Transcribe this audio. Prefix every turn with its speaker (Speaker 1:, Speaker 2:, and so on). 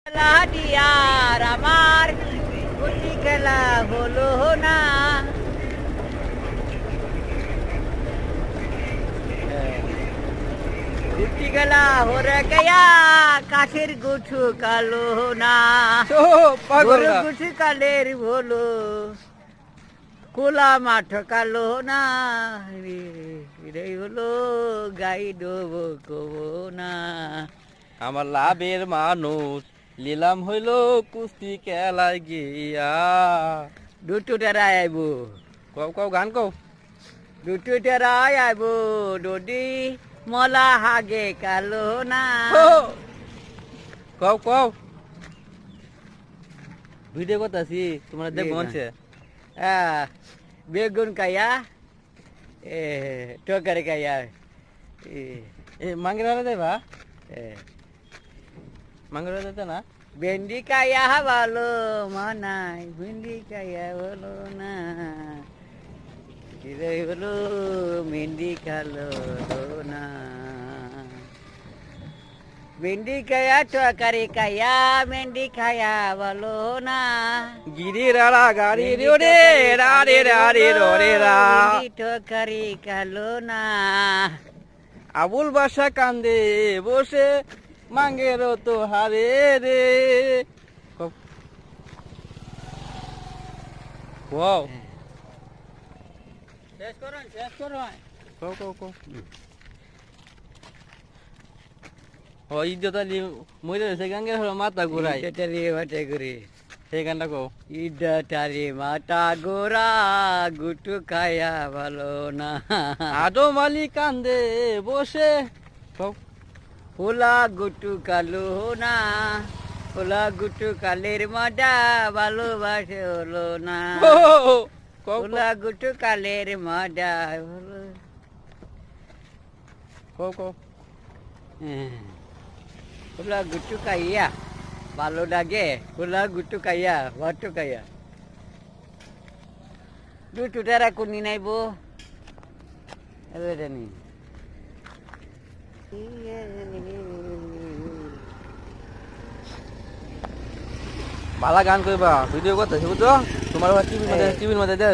Speaker 1: খেলা দিয়ার আমার গুটি খেলা হলো না। গুটি খেলা হরে গয়া কাঠের গুছু কালো না। গরু গুছু কালের ভোলো কোলা মাঠ কালো না। রে হলো গাই ডোবো কবো না।
Speaker 2: আমার লাভের মানুষ লিলাম হইল কুস্তি খেলায় গিয়া।
Speaker 1: দুটো টেরাই আইব,
Speaker 2: কও কও গান কও।
Speaker 1: দুটো টেরাই আইব ডডি মলা হাগে কালো না।
Speaker 2: কও কও ভিডিও করতেছি তোমরা দেখবো মনছে।
Speaker 1: বেগুন কায়া টকারি কায়া
Speaker 2: এ মাঙ্গিরা দেবা মাঙ্গিরা দিতে না।
Speaker 1: ভেন্ডি কায়া ভালো মানাই ভেন্ডি কায়া ভালো না। কিরে হলো মেন্ডি খালো না। ভেন্ডি কায়া টকারি কায়া মেন্ডি খায়া ভালো না।
Speaker 2: গিরি রাড়া গাড়ি রে রাড়ে রাড়ে রে রা।
Speaker 1: টকারি কালো না।
Speaker 2: আবুল বাসা কান্দে বসে মাঙ্গেরো তো হারে রে। কও
Speaker 1: শেষ করুন শেষ করুন।
Speaker 2: কও কও কও ও ইজ্জত আলী মরে রয়েছে গাঙ্গের হলো মাথা ঘুরাই
Speaker 1: ইডাটারি মাথা ঘুরে
Speaker 2: সেই গানটা কও।
Speaker 1: ইডাটারি মাথা ঘোরা গুটু খায়া ভালো না।
Speaker 2: আদো মালি কান্দে বসে কও।
Speaker 1: পোলা গুটু কালো না। পোলা গুটু কালের মাডা ভালোবাসে হলো না।
Speaker 2: কও
Speaker 1: পোলা গুটু কালের মাডা হলো।
Speaker 2: কও কও
Speaker 1: পোলা গুটু খাইয়া ভালো লাগে। পোলা গুটু খাইয়া ভাটু খাইয়া দুটো টারা কোনি নাইব এবার জানি।
Speaker 2: ভালা গান কইবা ভিডিও করতেছি বুঝছো তোমার টিভির মধ্যে দেয়